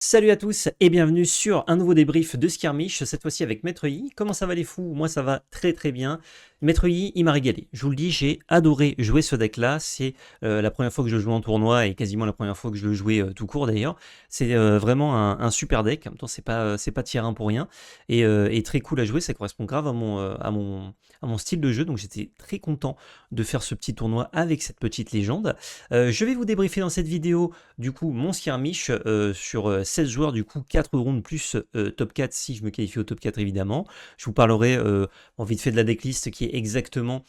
Salut à tous et bienvenue sur un nouveau débrief de Skirmish, cette fois-ci avec Maître Yi. Comment ça va les fous? Moi ça va très très bien. Maître Yi, il m'a régalé. Je vous le dis, j'ai adoré jouer ce deck-là. C'est la première fois que je le joue en tournoi et quasiment la première fois que je le jouais tout court d'ailleurs. C'est vraiment un super deck. En même temps, c'est pas tier 1 pour rien. Et très cool à jouer, ça correspond grave à mon style de jeu. Donc j'étais très content de faire ce petit tournoi avec cette petite légende. Je vais vous débriefer dans cette vidéo du coup mon skirmish sur 16 joueurs, du coup 4 rounds plus top 4 si je me qualifie au top 4 évidemment. Je vous parlerai vite fait de la decklist qui est exactement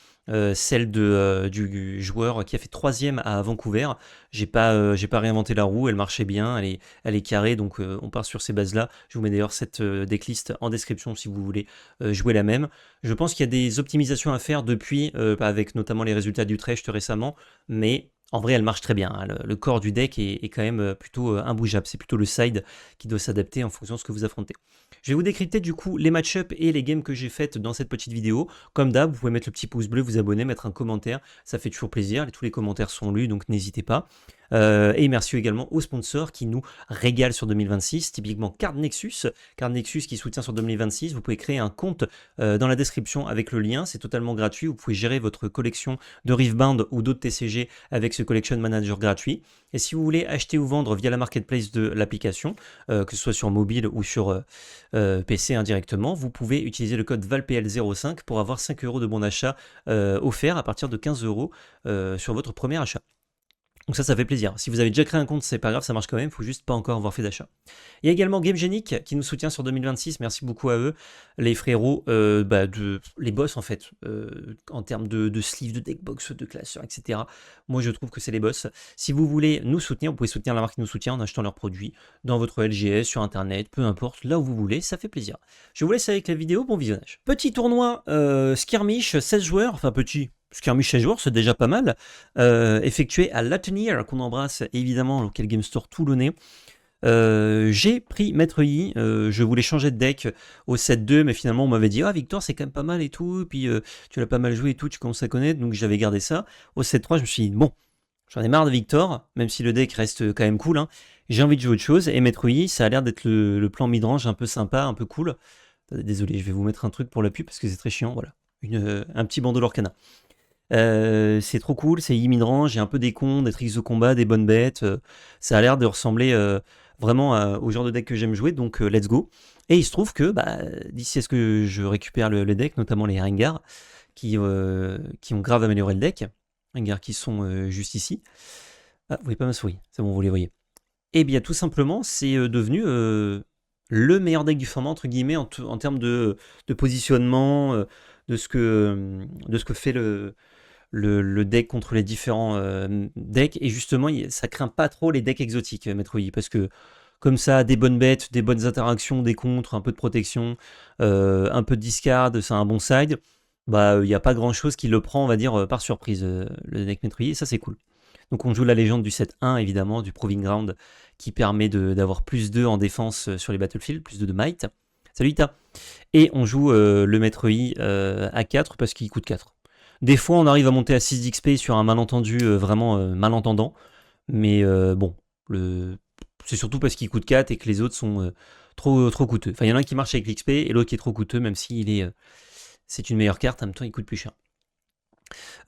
celle du joueur qui a fait 3ème à Vancouver. J'ai pas réinventé la roue, elle marchait bien, elle est carrée, donc on part sur ces bases-là. Je vous mets d'ailleurs cette decklist en description si vous voulez jouer la même. Je pense qu'il y a des optimisations à faire depuis, avec notamment les résultats d'Utrecht récemment, mais en vrai, elle marche très bien, hein. Le corps du deck est quand même plutôt imbougeable. C'est plutôt le side qui doit s'adapter en fonction de ce que vous affrontez. Je vais vous décrypter du coup les match-up et les games que j'ai faites dans cette petite vidéo. Comme d'hab, vous pouvez mettre le petit pouce bleu, vous abonner, mettre un commentaire. Ça fait toujours plaisir. Tous les commentaires sont lus, donc n'hésitez pas. Et merci également aux sponsors qui nous régalent sur 2026, typiquement Card Nexus. Card Nexus qui soutient sur 2026. Vous pouvez créer un compte dans la description avec le lien. C'est totalement gratuit. Vous pouvez gérer votre collection de Riftbound ou d'autres TCG avec ce Collection Manager gratuit. Et si vous voulez acheter ou vendre via la marketplace de l'application, que ce soit sur mobile ou sur PC indirectement, vous pouvez utiliser le code VALPL05 pour avoir 5 € de bon d'achat offert à partir de 15 € sur votre premier achat. Donc ça fait plaisir. Si vous avez déjà créé un compte, c'est pas grave, ça marche quand même, il faut juste pas encore avoir fait d'achat. Il y a également GameGenic qui nous soutient sur 2026, merci beaucoup à eux, les frérots, les boss en fait, en termes de sleeve, de deckbox, de classeur, etc. Moi je trouve que c'est les boss. Si vous voulez nous soutenir, vous pouvez soutenir la marque qui nous soutient en achetant leurs produits dans votre LGS, sur internet, peu importe, là où vous voulez, ça fait plaisir. Je vous laisse avec la vidéo, bon visionnage. Petit tournoi Skirmish, 16 joueurs, enfin petit. Skirmish 16 joueurs, c'est déjà pas mal. Effectué à Latenier, qu'on embrasse évidemment, local game store toulonnais. J'ai pris Maître Yi, je voulais changer de deck au 7-2, mais finalement on m'avait dit ah Victor c'est quand même pas mal et tout, puis tu l'as pas mal joué et tout, tu commences à connaître, donc j'avais gardé ça. Au 7-3 je me suis dit bon, j'en ai marre de Victor, même si le deck reste quand même cool, hein. J'ai envie de jouer autre chose, et Maître Yi ça a l'air d'être le plan midrange un peu sympa, un peu cool. Désolé, je vais vous mettre un truc pour la pub parce que c'est très chiant, voilà. Un petit bandeau Lorcana. C'est trop cool, c'est midrange, j'ai un peu des cons, des tricks de combat, des bonnes bêtes. Ça a l'air de ressembler vraiment au genre de deck que j'aime jouer, donc let's go. Et il se trouve que d'ici à ce que je récupère le deck, notamment les Rengar, qui ont grave amélioré le deck. Rengar qui sont juste ici. Ah, vous voyez pas ma souris, c'est bon, vous les voyez. Et bien tout simplement, c'est devenu le meilleur deck du format, entre guillemets, en termes de positionnement, de ce que fait le deck contre les différents decks, et justement ça craint pas trop les decks exotiques, Maître Yi, parce que comme ça, des bonnes bêtes, des bonnes interactions, des contres, un peu de protection, un peu de discard, c'est un bon side, il n'y a pas grand chose qui le prend, on va dire, par surprise, le deck Maître Yi, et ça c'est cool. Donc on joue la légende du 7-1 évidemment, du Proving Ground, qui permet d'avoir plus 2 en défense sur les battlefields, plus 2 de might. Salut Ita. Et on joue le Maître Yi à 4 parce qu'il coûte 4. Des fois, on arrive à monter à 6 d'XP sur un malentendu vraiment malentendant. Mais bon, c'est surtout parce qu'il coûte 4 et que les autres sont trop coûteux. Enfin, il y en a un qui marche avec l'XP et l'autre qui est trop coûteux, même s'il c'est une meilleure carte, en même temps, il coûte plus cher.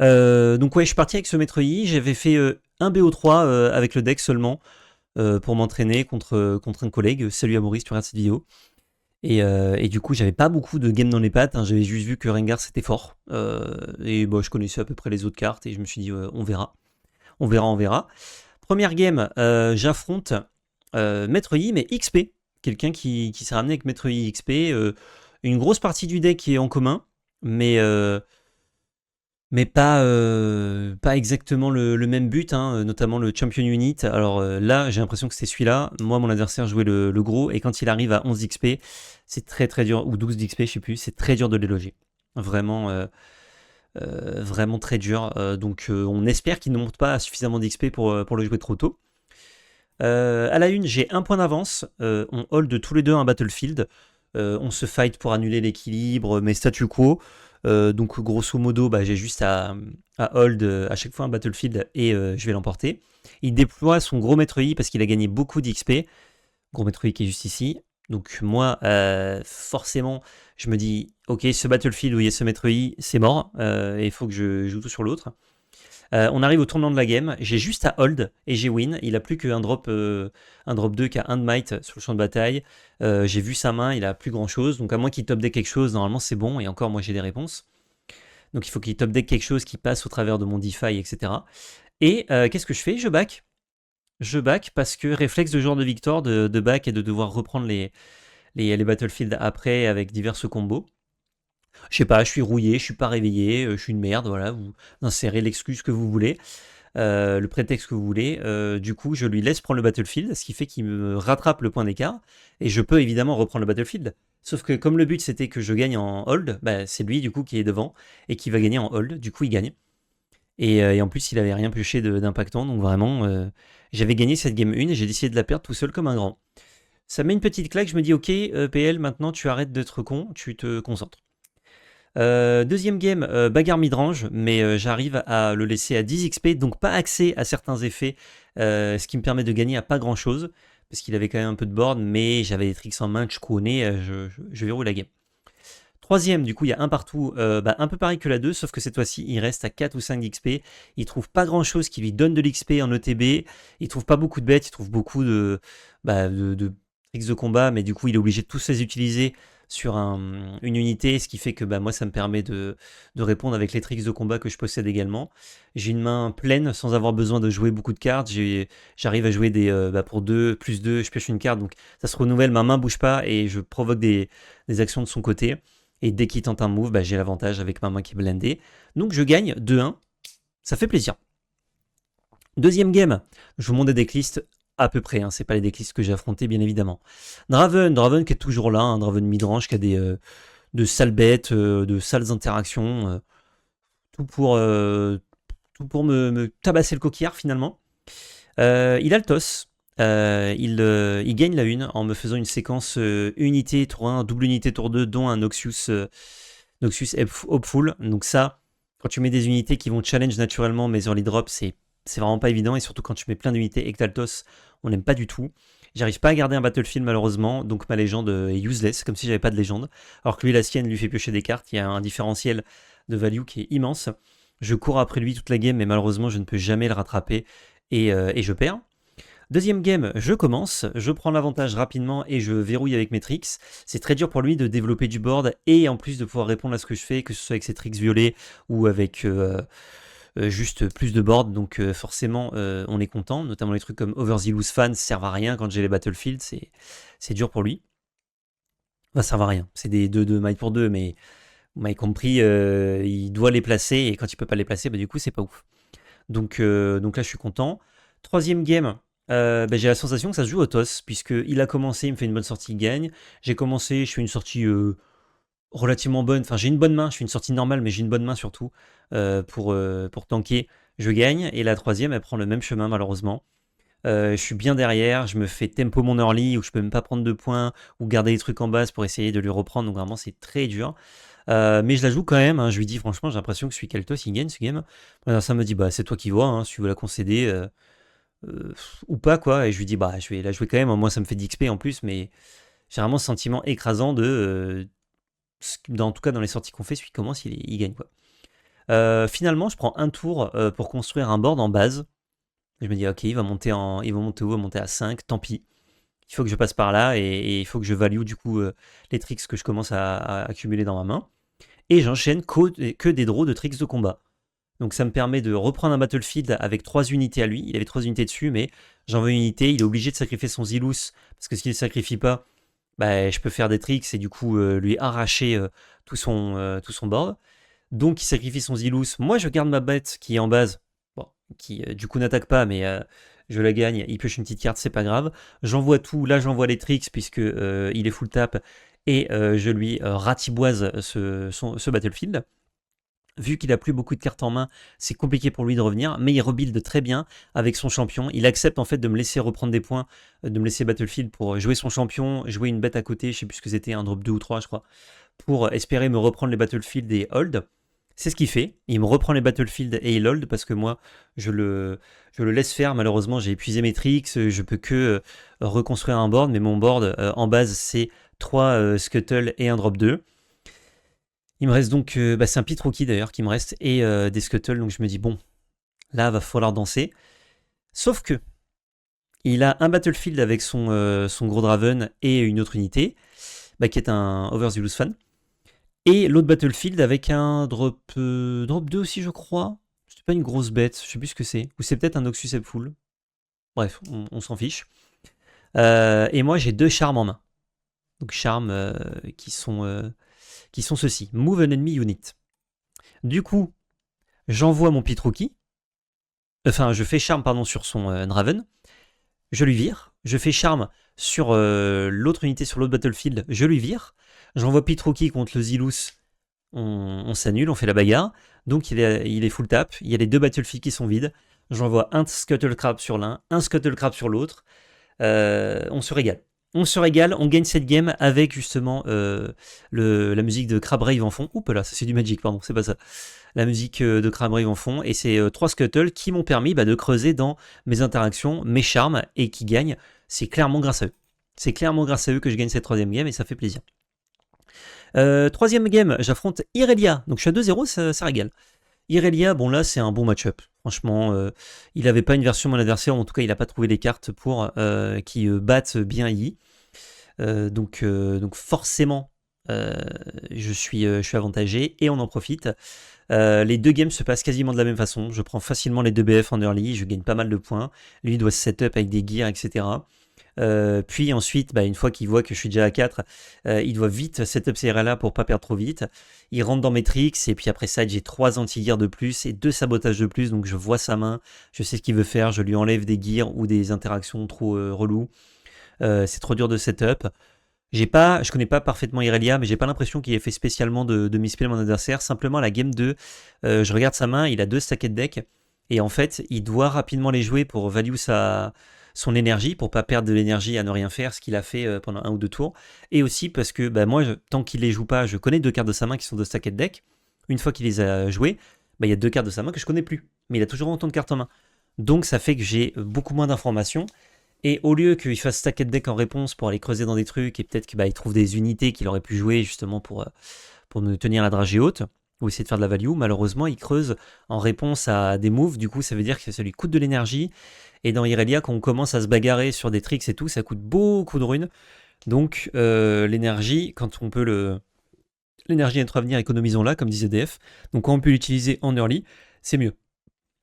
Donc ouais, je suis parti avec ce Maître Yi. J'avais fait un BO3 avec le deck seulement pour m'entraîner contre un collègue. Salut à Maurice, tu regardes cette vidéo. Et du coup, j'avais pas beaucoup de game dans les pattes, hein. J'avais juste vu que Rengar c'était fort. Et je connaissais à peu près les autres cartes et je me suis dit, on verra. On verra. Première game, j'affronte Maître Yi, mais XP. Quelqu'un qui s'est ramené avec Maître Yi XP. Une grosse partie du deck qui est en commun, mais pas exactement le même but, hein, notamment le Champion Unit. Alors là, j'ai l'impression que c'était celui-là. Moi, mon adversaire jouait le gros, et quand il arrive à 11 XP, c'est très très dur, ou 12 XP, je sais plus, c'est très dur de déloger. Vraiment, vraiment très dur. Donc on espère qu'il ne monte pas à suffisamment d'XP pour le jouer trop tôt. À la une, j'ai un point d'avance. On hold tous les deux un battlefield. On se fight pour annuler l'équilibre, mais statu quo. Donc grosso modo, j'ai juste à hold à chaque fois un battlefield et je vais l'emporter. Il déploie son gros Maître Yi parce qu'il a gagné beaucoup d'XP. Gros Metroid qui est juste ici. Donc moi, forcément, je me dis, ok, ce Battlefield où il y a ce Metroid, c'est mort, et il faut que je joue tout sur l'autre. On arrive au tournant de la game, j'ai juste à hold et j'ai win. Il a plus qu'un drop 2 qui a 1 de might sur le champ de bataille. J'ai vu sa main, il a plus grand chose. Donc à moins qu'il top deck quelque chose, normalement c'est bon. Et encore, moi j'ai des réponses. Donc il faut qu'il top deck quelque chose qui passe au travers de mon DeFi, etc. Et qu'est-ce que je fais? Je back. Je back parce que réflexe de joueur de Victor de back et de devoir reprendre les Battlefield après avec diverses combos. Je sais pas, je suis rouillé, je suis pas réveillé, je suis une merde, voilà, vous insérez l'excuse que vous voulez, le prétexte que vous voulez. Du coup, je lui laisse prendre le Battlefield, ce qui fait qu'il me rattrape le point d'écart, et je peux évidemment reprendre le Battlefield. Sauf que comme le but c'était que je gagne en hold, bah, c'est lui du coup qui est devant et qui va gagner en hold, du coup il gagne. Et en plus il avait rien pioché d'impactant, donc vraiment j'avais gagné cette game 1 et j'ai décidé de la perdre tout seul comme un grand. Ça met une petite claque, je me dis ok PL, maintenant tu arrêtes d'être con, tu te concentres. Deuxième game, bagarre midrange, mais j'arrive à le laisser à 10 XP, donc pas accès à certains effets, ce qui me permet de gagner à pas grand chose, parce qu'il avait quand même un peu de board, mais j'avais des tricks en main que je connais, je verrouille la game. Troisième, du coup, il y a un partout, un peu pareil que la 2, sauf que cette fois-ci, il reste à 4 ou 5 d'XP. Il trouve pas grand-chose qui lui donne de l'XP en ETB. Il trouve pas beaucoup de bêtes, il trouve beaucoup de tricks de combat, mais du coup, il est obligé de tous les utiliser sur une unité, ce qui fait que moi, ça me permet de répondre avec les tricks de combat que je possède également. J'ai une main pleine sans avoir besoin de jouer beaucoup de cartes. J'arrive à jouer pour 2, plus 2, je pioche une carte, donc ça se renouvelle, ma main bouge pas et je provoque des actions de son côté. Et dès qu'il tente un move, j'ai l'avantage avec ma main qui est blindée. Donc je gagne 2-1. Ça fait plaisir. Deuxième game, je vous montre des decklists à peu près. C'est pas les decklists que j'ai affrontés, bien évidemment. Draven qui est toujours là. Un Draven midrange qui a de sales bêtes, de sales interactions. Tout pour me tabasser le coquillard finalement. Il a le toss. Il gagne la une en me faisant une séquence unité tour 1, double unité tour 2, dont un Noxious Hopeful. Donc ça, quand tu mets des unités qui vont challenge naturellement mes early drops, c'est vraiment pas évident. Et surtout quand tu mets plein d'unités et que t'as le toss, on n'aime pas du tout. J'arrive pas à garder un Battlefield malheureusement, donc ma légende est useless, comme si j'avais pas de légende. Alors que lui, la sienne, lui fait piocher des cartes, il y a un différentiel de value qui est immense. Je cours après lui toute la game, mais malheureusement, je ne peux jamais le rattraper et je perds. Deuxième game, je commence, je prends l'avantage rapidement et je verrouille avec mes tricks. C'est très dur pour lui de développer du board et en plus de pouvoir répondre à ce que je fais, que ce soit avec ses tricks violets ou avec juste plus de board. Donc forcément, on est content. Notamment les trucs comme Overzealous Fan servent à rien quand j'ai les Battlefield. C'est dur pour lui. Ça servent à rien. C'est des 2-2 mailles pour 2, mais vous m'avez compris, il doit les placer et quand il peut pas les placer, du coup, c'est pas ouf. Donc là, je suis content. Troisième game. J'ai la sensation que ça se joue au toss, puisqu'il a commencé, il me fait une bonne sortie, il gagne. J'ai commencé, je fais une sortie relativement bonne. Enfin, j'ai une bonne main, je fais une sortie normale, mais j'ai une bonne main surtout pour tanker. Je gagne, et la troisième, elle prend le même chemin, malheureusement. Je suis bien derrière, je me fais tempo mon early, où je peux même pas prendre de points, ou garder les trucs en base pour essayer de lui reprendre, donc vraiment, c'est très dur. Mais je la joue quand même, hein. Je lui dis, franchement, j'ai l'impression que celui qui a le toss, il gagne ce game. Alors, ça me dit, c'est toi qui vois, hein, si tu veux la concéder. Ou pas quoi, et je lui dis je vais la jouer quand même, moi ça me fait 10 XP en plus, mais j'ai vraiment ce sentiment écrasant en tout cas dans les sorties qu'on fait, celui qui commence il gagne quoi. Finalement je prends un tour pour construire un board en base, et je me dis ok, il va monter où? Il va monter à 5, tant pis, il faut que je passe par là et il faut que je value du coup les tricks que je commence à accumuler dans ma main, et j'enchaîne que des draws de tricks de combat. Donc ça me permet de reprendre un Battlefield avec 3 unités à lui. Il avait 3 unités dessus, mais j'en veux une unité. Il est obligé de sacrifier son Zilus, parce que s'il ne sacrifie pas, je peux faire des tricks et du coup lui arracher tout son board. Donc il sacrifie son Zilus. Moi je garde ma bête qui est en base, qui du coup n'attaque pas, mais je la gagne. Il pioche une petite carte, c'est pas grave. J'envoie tout, là j'envoie les tricks puisque il est full tap, et je lui ratiboise ce Battlefield. Vu qu'il a plus beaucoup de cartes en main, c'est compliqué pour lui de revenir, mais il rebuild très bien avec son champion. Il accepte en fait de me laisser reprendre des points, de me laisser Battlefield pour jouer son champion, jouer une bête à côté, je sais plus ce que c'était, un drop 2 ou 3 je crois, pour espérer me reprendre les Battlefield et hold. C'est ce qu'il fait. Il me reprend les battlefields et il hold parce que moi, je le laisse faire. Malheureusement, j'ai épuisé mes tricks. Je peux que reconstruire un board, mais mon board en base, c'est 3 Scuttle et un drop 2. Il me reste donc, c'est un Pit Rookie d'ailleurs qui me reste et des Scuttle. Donc je me dis, bon, là, va falloir danser. Sauf que il a un battlefield avec son gros Draven et une autre unité, qui est un Overzealous Fan. Et l'autre Battlefield avec un drop 2 aussi, je crois. C'est pas une grosse bête, je sais plus ce que c'est. Ou c'est peut-être un Noxus Full. Bref, on s'en fiche. Et moi, j'ai 2 charmes en main. Donc, charmes qui sont ceux-ci. Move an enemy unit. Du coup, j'envoie mon Pit Rookie. Enfin, je fais charme, pardon, sur son Draven. Je lui vire. Je fais charme sur l'autre unité sur l'autre Battlefield. Je lui vire. J'envoie Pit Rookie contre le Zilus. On s'annule, on fait la bagarre. Donc il est full tap. Il y a les 2 Battlefields qui sont vides. J'envoie un Scuttlecrab sur l'un, un Scuttlecrab sur l'autre. On se régale. On se régale, on gagne cette game avec justement la musique de Crab Rave en fond. Oups là, ça c'est du Magic, pardon, c'est pas ça. La musique de Crab Rave en fond. Et c'est 3 Scuttle qui m'ont permis de creuser dans mes interactions, mes charmes, et qui gagnent. C'est clairement grâce à eux. C'est clairement grâce à eux que je gagne cette 3e game et ça fait plaisir. 3e game, j'affronte Irelia. Donc je suis à 2-0, ça régale. Irelia, bon là c'est un bon match-up. Franchement, il n'avait pas une version de mon adversaire, en tout cas il n'a pas trouvé les cartes pour qui battent bien I. Donc forcément, je suis avantagé et on en profite. Les 2 games se passent quasiment de la même façon. Je prends facilement les 2 BF en early, je gagne pas mal de points. Lui doit se set-up avec des gears, etc. Puis ensuite, une fois qu'il voit que je suis déjà à 4, il doit vite setup ces RLA pour pas perdre trop vite. Il rentre dans mes tricks et puis après ça, j'ai 3 anti-gears de plus et 2 sabotages de plus. Donc je vois sa main, je sais ce qu'il veut faire, je lui enlève des gears ou des interactions trop reloues. C'est trop dur de setup. Je connais pas parfaitement Irelia, mais j'ai pas l'impression qu'il ait fait spécialement de misplay mon adversaire. Simplement, la game 2, je regarde sa main, il a 2 stacked deck et en fait, il doit rapidement les jouer pour value son énergie, pour pas perdre de l'énergie à ne rien faire, ce qu'il a fait pendant 1 ou 2 tours. Et aussi parce que moi, tant qu'il les joue pas, je connais 2 cartes de sa main qui sont de stacked deck. Une fois qu'il les a jouées, il y a 2 cartes de sa main que je connais plus. Mais il a toujours autant de cartes en main. Donc ça fait que j'ai beaucoup moins d'informations. Et au lieu qu'il fasse stacked deck en réponse pour aller creuser dans des trucs, et peut-être qu'il trouve des unités qu'il aurait pu jouer justement pour me tenir la dragée haute, ou essayer de faire de la value, malheureusement il creuse en réponse à des moves, du coup ça veut dire que ça lui coûte de l'énergie. Et dans Irelia, quand on commence à se bagarrer sur des tricks et tout, ça coûte beaucoup de runes. Donc l'énergie, quand on peut l'énergie à notre avenir, économisons-la, comme disait DF. Donc quand on peut l'utiliser en early, c'est mieux,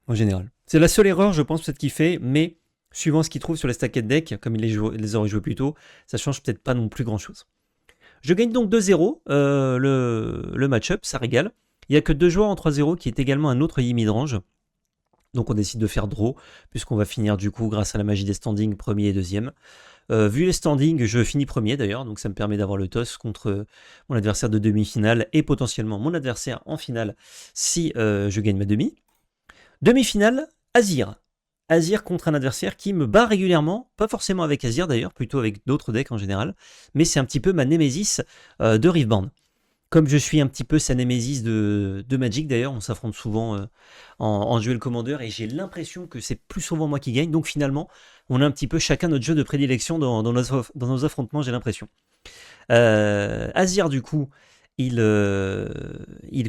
en général. C'est la seule erreur, je pense, peut-être qu'il fait, mais suivant ce qu'il trouve sur les stacked deck, comme il les aurait joués plus tôt, ça change peut-être pas non plus grand-chose. Je gagne donc 2-0 le match-up, ça régale. Il n'y a que 2 joueurs en 3-0 qui est également un autre Yi midrange. Donc on décide de faire draw, puisqu'on va finir du coup grâce à la magie des standings, premier et deuxième. Vu les standings, je finis premier d'ailleurs, donc ça me permet d'avoir le toss contre mon adversaire de demi-finale et potentiellement mon adversaire en finale si je gagne ma demi. Demi-finale, Azir. Azir contre un adversaire qui me bat régulièrement, pas forcément avec Azir d'ailleurs, plutôt avec d'autres decks en général, mais c'est un petit peu ma némésis de Riftbound. Comme je suis un petit peu sa némésis de Magic d'ailleurs, on s'affronte souvent en duel commandeur et j'ai l'impression que c'est plus souvent moi qui gagne. Donc finalement, on a un petit peu chacun notre jeu de prédilection dans nos affrontements, j'ai l'impression. Azir du coup, il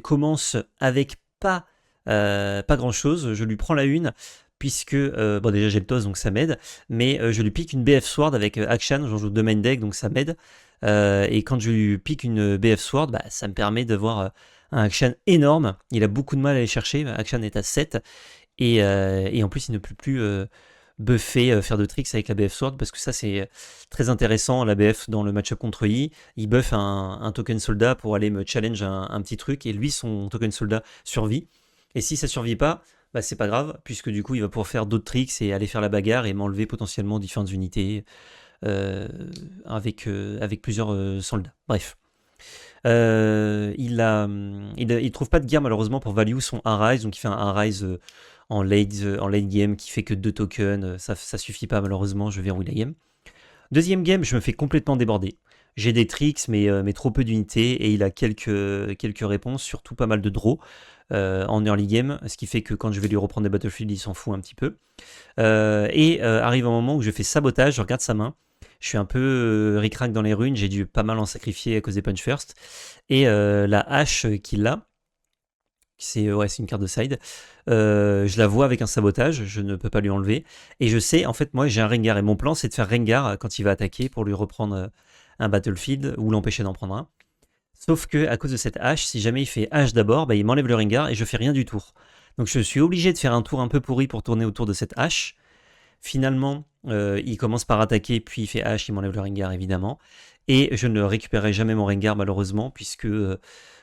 commence avec pas grand chose. Je lui prends la une. Puisque, déjà j'ai le toss donc ça m'aide, mais je lui pique une BF Sword avec Akshan, j'en joue 2 main deck donc ça m'aide. Et quand je lui pique une BF Sword, ça me permet d'avoir un Akshan énorme. Il a beaucoup de mal à aller chercher, Akshan est à 7, et en plus il ne peut plus buffer, faire de tricks avec la BF Sword, parce que ça c'est très intéressant, la BF dans le match-up contre Yi. Il buff un token soldat pour aller me challenge un petit truc, et lui son token soldat survit. Et si ça survit pas, c'est pas grave, puisque du coup il va pouvoir faire d'autres tricks et aller faire la bagarre et m'enlever potentiellement différentes unités avec plusieurs soldats. Bref. Il trouve pas de gear malheureusement pour value son Arise, donc il fait un Arise en late game qui fait que 2 tokens, ça suffit pas malheureusement, je verrouille la game. Deuxième game, je me fais complètement déborder. J'ai des tricks, mais trop peu d'unités, et il a quelques réponses, surtout pas mal de draws en early game, ce qui fait que quand je vais lui reprendre des battlefields, il s'en fout un petit peu. Arrive un moment où je fais sabotage, je regarde sa main, je suis un peu ric-rac dans les runes, j'ai dû pas mal en sacrifier à cause des punch first, et la hache qu'il a, c'est une carte de side. Je la vois avec un sabotage, je ne peux pas lui enlever. Et je sais, en fait, moi j'ai un Rengar et mon plan c'est de faire Rengar quand il va attaquer pour lui reprendre un battlefield ou l'empêcher d'en prendre un. Sauf que à cause de cette hache, si jamais il fait hache d'abord, bah, il m'enlève le Rengar et je fais rien du tour. Donc je suis obligé de faire un tour un peu pourri pour tourner autour de cette hache. Finalement, il commence par attaquer, puis il fait hache, il m'enlève le Rengar évidemment. Et je ne récupérerai jamais mon Rengar malheureusement, puisque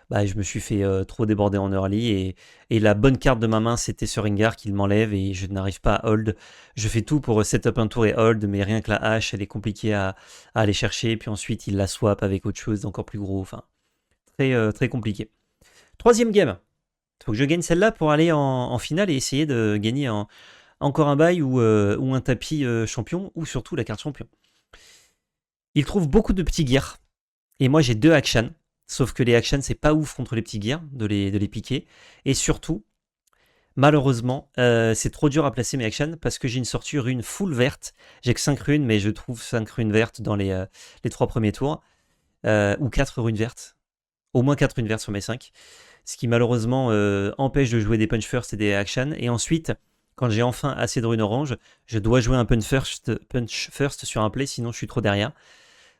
bah, je me suis fait trop déborder en early. Et la bonne carte de ma main, c'était ce Rengar qu'il m'enlève et je n'arrive pas à hold. Je fais tout pour setup un tour et hold, mais rien que la hache, elle est compliquée à aller chercher. Puis ensuite, il la swap avec autre chose d'encore plus gros. Enfin, très compliqué. Troisième game. Il faut que je gagne celle-là pour aller en finale et essayer de gagner encore un bail ou un tapis champion, ou surtout la carte champion. Il trouve beaucoup de petits gears. Et moi, j'ai 2 actions. Sauf que les actions, c'est pas ouf contre les petits gears de les piquer. Et surtout, malheureusement, c'est trop dur à placer mes actions parce que j'ai une sortie rune full verte. J'ai que 5 runes, mais je trouve 5 runes vertes dans les 3 premiers tours. Ou 4 runes vertes. Au moins 4 runes vertes sur mes 5. Ce qui malheureusement empêche de jouer des punch first et des actions. Et ensuite, quand j'ai enfin assez de runes orange, je dois jouer un punch first sur un play, sinon je suis trop derrière.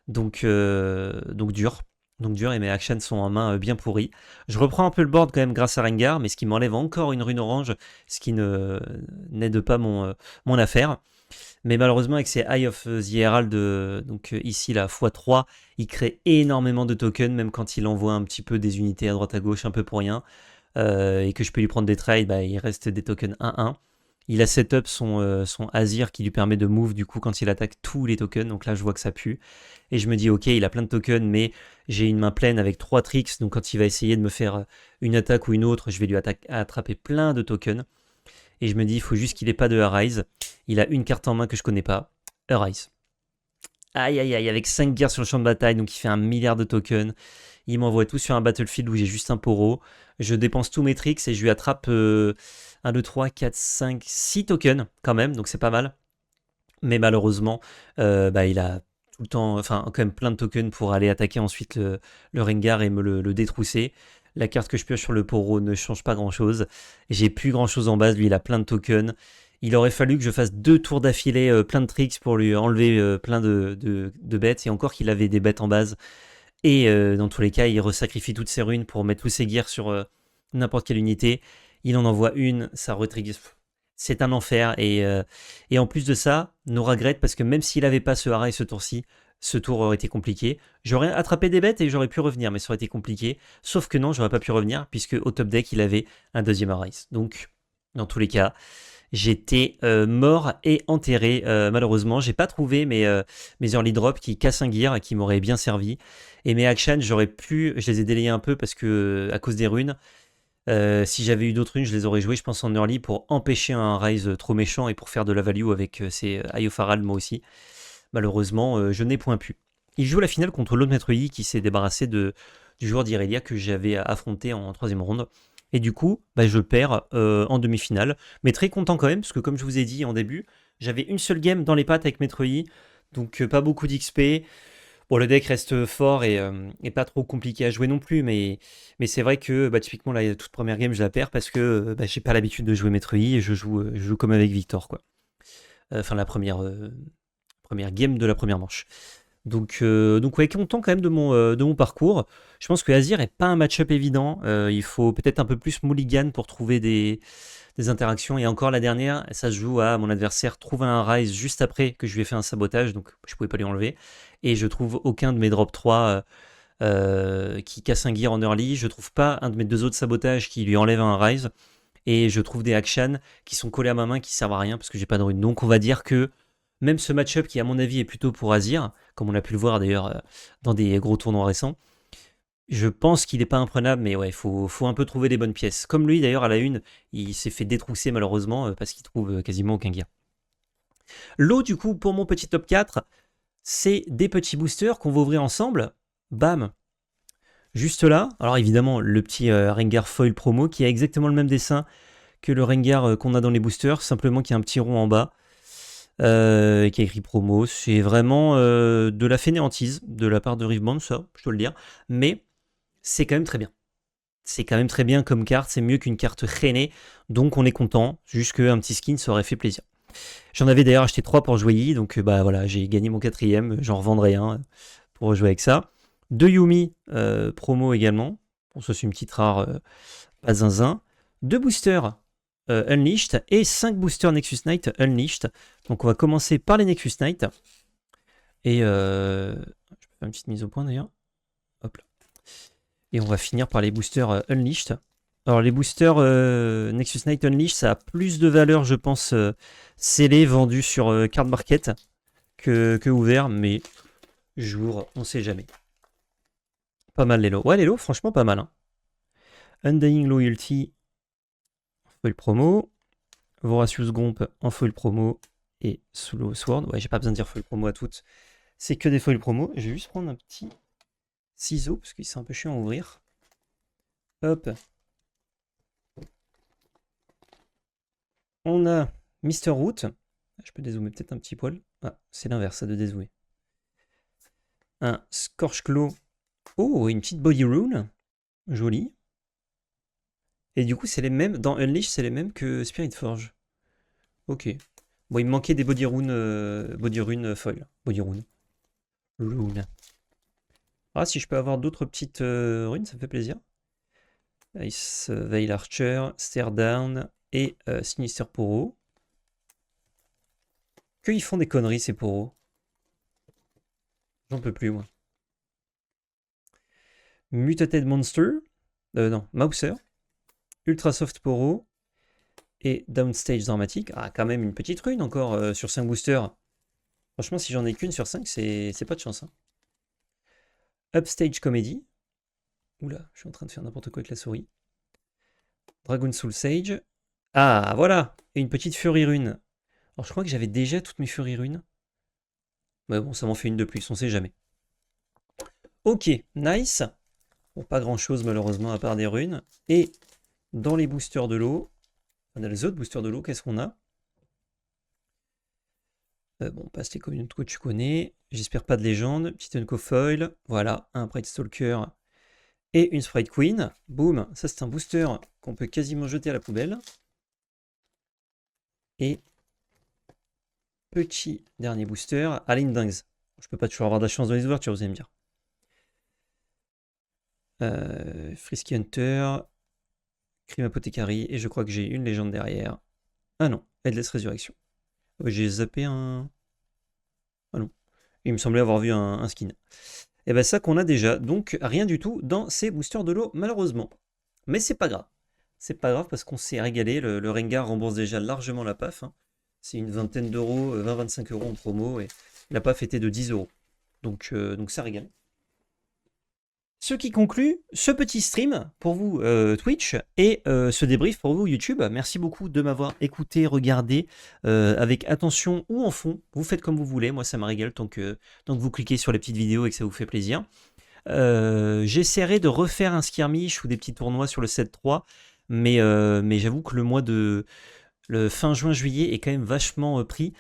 Donc dur. Donc dur, et mes actions sont en main bien pourries. Je reprends un peu le board quand même grâce à Rengar, mais ce qui m'enlève encore une rune orange, ce qui n'aide pas mon affaire. Mais malheureusement, avec ces Eye of the Herald, donc ici la x3, il crée énormément de tokens, même quand il envoie un petit peu des unités à droite à gauche, un peu pour rien, et que je peux lui prendre des trades, bah, il reste des tokens 1-1. Il a setup son Azir qui lui permet de move du coup quand il attaque tous les tokens, donc là je vois que ça pue. Et je me dis ok, il a plein de tokens, mais j'ai une main pleine avec 3 tricks, donc quand il va essayer de me faire une attaque ou une autre, je vais lui attraper plein de tokens. Et je me dis, il faut juste qu'il ait pas de Arise. Il a une carte en main que je connais pas, Arise. Aïe aïe aïe, avec 5 guerres sur le champ de bataille, donc il fait 1 milliard de tokens. Il m'envoie tout sur un battlefield où j'ai juste un poro. Je dépense tous mes tricks et je lui attrape 1, 2, 3, 4, 5, 6 tokens quand même, donc c'est pas mal. Mais malheureusement, bah, il a tout le temps, enfin quand même plein de tokens pour aller attaquer ensuite le Rengar et me le détrousser. La carte que je pioche sur le poro ne change pas grand chose. J'ai plus grand chose en base, lui il a plein de tokens. Il aurait fallu que je fasse 2 tours d'affilée, plein de tricks pour lui enlever plein de bêtes, et encore qu'il avait des bêtes en base. Et dans tous les cas, il resacrifie toutes ses runes pour mettre tous ses gears sur n'importe quelle unité. Il en envoie une, ça retrigger. C'est un enfer. Et en plus de ça, no regret, parce que même s'il n'avait pas ce hara et ce tour-ci, ce tour aurait été compliqué. J'aurais attrapé des bêtes et j'aurais pu revenir, mais ça aurait été compliqué. Sauf que non, j'aurais pas pu revenir, puisque au top deck, il avait un deuxième Arise. Donc, dans tous les cas, j'étais mort et enterré. Malheureusement, j'ai pas trouvé mes early drops qui cassent un gear et qui m'auraient bien servi. Et mes actions, je les ai délayés un peu parce que à cause des runes. Si j'avais eu d'autres runes, je les aurais jouées, je pense, en early pour empêcher un rise trop méchant et pour faire de la value avec ces Eye of Harald, moi aussi. Malheureusement, je n'ai point pu. Il joue la finale contre l'autre maître Yi qui s'est débarrassé du joueur d'Irelia que j'avais affronté en 3ème ronde. Et du coup, bah, je perds en demi-finale. Mais très content quand même, parce que comme je vous ai dit en début, j'avais une seule game dans les pattes avec maître Yi, donc pas beaucoup d'XP. Bon, le deck reste fort et pas trop compliqué à jouer non plus, mais c'est vrai que bah, typiquement la toute première game je la perds parce que bah, j'ai pas l'habitude de jouer maître Yi et je joue comme avec Victor, quoi. Enfin la première game de la première manche. Donc ouais, content quand même de mon parcours. Je pense que Azir est pas un match-up évident. Il faut peut-être un peu plus mulligan pour trouver des interactions. Et encore la dernière, ça se joue à mon adversaire trouver un rise juste après que je lui ai fait un sabotage, donc je pouvais pas lui enlever. Et je trouve aucun de mes drop 3 qui casse un gear en early. Je trouve pas un de mes 2 autres sabotages qui lui enlève un rise. Et je trouve des actions qui sont collés à ma main qui servent à rien parce que j'ai pas de rune. Donc on va dire que même ce match-up qui à mon avis est plutôt pour Azir, comme on a pu le voir d'ailleurs dans des gros tournois récents, je pense qu'il n'est pas imprenable, mais ouais, faut un peu trouver les bonnes pièces. Comme lui d'ailleurs à la une, il s'est fait détrousser malheureusement parce qu'il trouve quasiment aucun gear. L'eau du coup pour mon petit top 4, c'est des petits boosters qu'on va ouvrir ensemble. Bam! Juste là. Alors évidemment, le petit Rengar Foil Promo qui a exactement le même dessin que le Rengar qu'on a dans les boosters, simplement qu'il y a un petit rond en bas qui a écrit promo. C'est vraiment de la fainéantise de la part de Riveband, ça, je dois le dire. Mais c'est quand même très bien. C'est quand même très bien comme carte, c'est mieux qu'une carte René, donc on est content, juste qu'un petit skin, ça aurait fait plaisir. J'en avais d'ailleurs acheté 3 pour jouer, donc bah voilà, j'ai gagné mon 4ème, j'en revendrai un pour jouer avec ça. 2 Yumi promo également, bon ça c'est une petite rare, pas zinzin. 2 boosters Unleashed et 5 boosters Nexus Knight Unleashed. Donc on va commencer par les Nexus Knight. Et je peux faire une petite mise au point d'ailleurs. Hop là. Et on va finir par les boosters Unleashed. Alors les boosters Nexus Knight Unleashed, ça a plus de valeur, je pense, scellé, vendu sur Card Market que ouvert, mais jour, on sait jamais. Pas mal les lots. Ouais, les lots, franchement, pas mal. Hein. Undying Loyalty, foil promo. Voracious Gomp en foil promo. Et Slow Sword. Ouais, j'ai pas besoin de dire foil promo à toutes. C'est que des foil promo. Je vais juste prendre un petit ciseau, parce qu'il c'est un peu chiant à ouvrir. Hop. On a Mr. Root. Je peux dézoomer peut-être un petit poil. Ah, c'est l'inverse, ça de dézoomer. Un Scorch Claw. Oh, une petite Body Rune. Jolie. Et du coup, c'est les mêmes. Dans Unleash, c'est les mêmes que Spirit Forge. Ok. Bon, il me manquait des Body Rune foil. Body Rune. Rune. Ah, si je peux avoir d'autres petites runes, ça me fait plaisir. Ice Veil Archer, Stare Down et Sinister Poro. Que ils font des conneries, ces Poros. J'en peux plus, moi. Mutated Monster. Non, Mouser. Ultra Soft Poro. Et Downstage Dramatique. Ah, quand même une petite rune encore sur 5 boosters. Franchement, si j'en ai qu'une sur 5, c'est pas de chance. Hein. Upstage Comedy. Oula, je suis en train de faire n'importe quoi avec la souris. Dragon Soul Sage. Ah, voilà. Et une petite Fury Rune. Alors, je crois que j'avais déjà toutes mes Fury Runes. Mais bon, ça m'en fait une de plus, on sait jamais. Ok, nice. Bon, pas grand chose malheureusement à part des runes. Et dans les boosters de l'eau, dans les autres boosters de l'eau, qu'est-ce qu'on a? Bon, passe les communautés que tu connais. J'espère pas de légende. Petite Unco Foil. Voilà, un Pride Stalker et une Sprite Queen. Boum, ça c'est un booster qu'on peut quasiment jeter à la poubelle. Et petit dernier booster, Aline Dings. Je peux pas toujours avoir de la chance dans les ouvertures, vous allez me dire. Frisky Hunter, Crime Apothecary, et je crois que j'ai une légende derrière. Ah non, Headless Résurrection. J'ai zappé un... Ah non, il me semblait avoir vu un skin. Et ben ça qu'on a déjà, donc rien du tout dans ces boosters de l'eau, malheureusement. Mais c'est pas grave. C'est pas grave parce qu'on s'est régalé, le Rengar rembourse déjà largement la PAF. Hein. C'est une vingtaine d'euros, 20-25 euros en promo, et la PAF était de 10 euros. Donc ça régale. Ce qui conclut ce petit stream pour vous Twitch et ce débrief pour vous YouTube. Merci beaucoup de m'avoir écouté, regardé avec attention ou en fond. Vous faites comme vous voulez, moi ça me régale tant que vous cliquez sur les petites vidéos et que ça vous fait plaisir. J'essaierai de refaire un skirmish ou des petits tournois sur le 7-3, mais j'avoue que le mois de le fin juin-juillet est quand même vachement pris.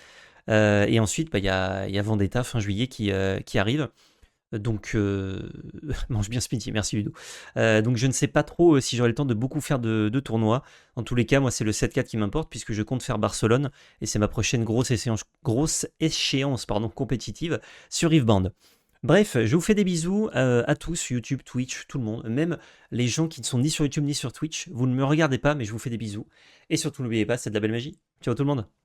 Et ensuite, il y a Vendetta fin juillet qui arrive. Donc, mange bien ce midi, merci Ludo. Donc, je ne sais pas trop si j'aurai le temps de beaucoup faire de tournois. En tous les cas, moi, c'est le 7-4 qui m'importe puisque je compte faire Barcelone et c'est ma prochaine grosse échéance compétitive sur Riveband. Bref, je vous fais des bisous à tous, YouTube, Twitch, tout le monde, même les gens qui ne sont ni sur YouTube ni sur Twitch. Vous ne me regardez pas, mais je vous fais des bisous. Et surtout, n'oubliez pas, c'est de la belle magie. Ciao tout le monde.